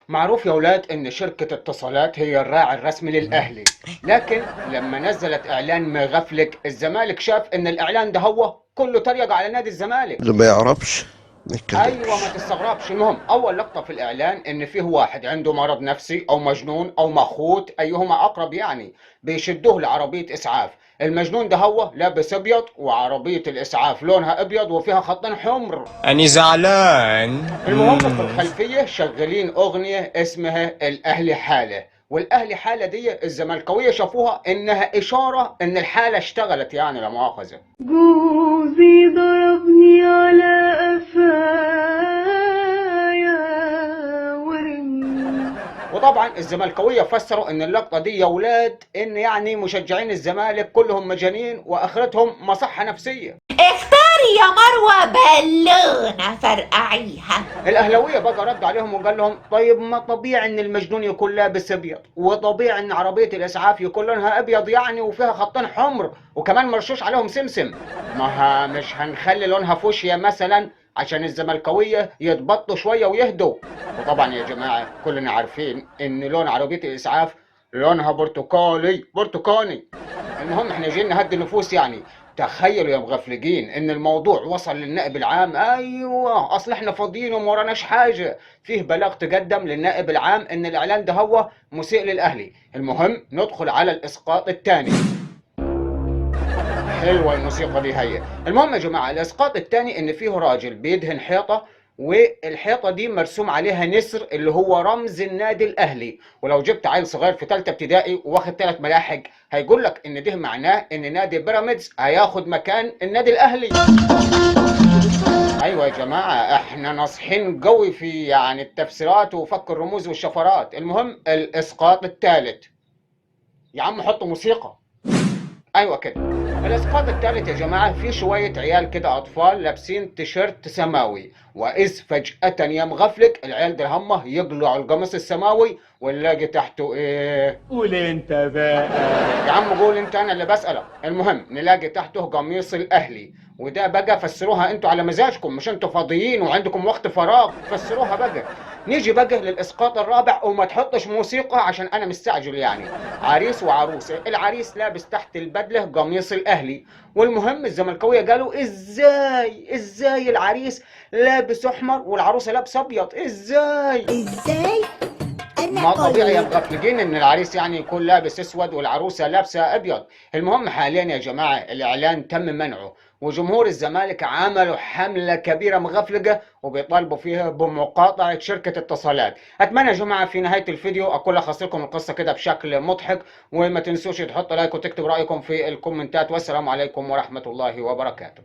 معروف يا ولاد ان شركة اتصالات هي الراعي الرسمي للاهلي، لكن لما نزلت اعلان مغفلك الزمالك شاف ان الاعلان ده هو كله تريق على نادي الزمالك. اللي ما يعرفش ما ايوه يتكلمش. ما تستغربش. المهم اول لقطة في الاعلان ان فيه واحد عنده مرض نفسي او مجنون او مخوت ايهما اقرب يعني، بيشدوه لعربية اسعاف. المجنون ده هو لابس ابيض وعربية الاسعاف لونها ابيض وفيها خطين حمر. أني زعلان. المهم في الخلفية شغالين أغنية اسمها الأهلي حالة، والأهلي حالة دي الزملكاوية شافوها إنها إشارة إن الحالة اشتغلت يعني لا مؤاخذة. جوزي ضربني على قفايا ورمي. وطبعا الزملكاوية فسروا إن اللقطة دي يا ولاد إن يعني مشجعين الزمالك كلهم مجانين وآخرتهم مصحة نفسية. اختاري يا مروة بالونة فرقعيها. الاهلاويه بقى رد عليهم وقال لهم طيب ما طبيعي ان المجنون يكون لابس ابيض، وطبيعي ان عربيه الاسعاف يكون لونها ابيض يعني وفيها خطين حمر وكمان مرشوش عليهم سمسم. مش هنخلي لونها فوشيا مثلا عشان الزملكاويه يتبطوا شويه ويهدوا. وطبعا يا جماعه كلنا عارفين ان لون عربيه الاسعاف لونها برتقالي برتقاني. المهم احنا جايين نهدي النفوس يعني. تخيلوا يا مغفلجين ان الموضوع وصل للنائب العام. ايوه اصل احنا فاضيين وما وراناش حاجه. فيه بلاغ تقدم للنائب العام ان الاعلان ده هو مسيء للاهلي. المهم ندخل على الاسقاط الثاني. حلوه الموسيقى دي هي. المهم يا جماعه الاسقاط الثاني ان فيه راجل بيدهن حيطه، والحيطه دي مرسوم عليها نسر اللي هو رمز النادي الاهلي. ولو جبت عيل صغير في ثالثه ابتدائي واخد 3 ملاحق هيقول لك ان ده معناه ان نادي بيراميدز هياخد مكان النادي الاهلي. ايوه يا جماعه احنا ناصحين قوي في يعني التفسيرات وفك الرموز والشفرات. المهم الاسقاط الثالث. يا عم حطوا موسيقى. ايوه كده. الاسقاط الثالث يا جماعه في شويه عيال كده اطفال لابسين تيشيرت سماوي، واذ فجاه يا مغفلك العيال ده هم يقلعوا القميص السماوي ونلاقي تحته ايه؟ قول انت بقى. يا عم قول انت انا اللي بسألك. المهم نلاقي تحته قميص الاهلي، وده بقى فسروها انتوا على مزاجكم، مش انتوا فاضيين وعندكم وقت فراغ فسروها بقى. نيجي بقى للاسقاط الرابع وما تحطش موسيقى عشان انا مستعجل يعني. عريس وعروسه، العريس لابس تحت البدله قميص الاهلي، والمهم الزملكاويه قالوا ازاي العريس لابس احمر والعروسه لابسه ابيض ازاي؟ ازاي؟ ما طبيعي يا مغفلين ان العريس يعني يكون لابس اسود والعروسه لابسه ابيض. المهم حاليا يا جماعه الاعلان تم منعه، وجمهور الزمالك عملوا حمله كبيره مغفلقه وبيطالبوا فيها بمقاطعه شركه اتصالات. اتمنى يا جماعه في نهايه الفيديو اكون لخص لكم القصه كده بشكل مضحك، وما تنسوش تحطوا لايك وتكتبوا رايكم في الكومنتات. والسلام عليكم ورحمه الله وبركاته.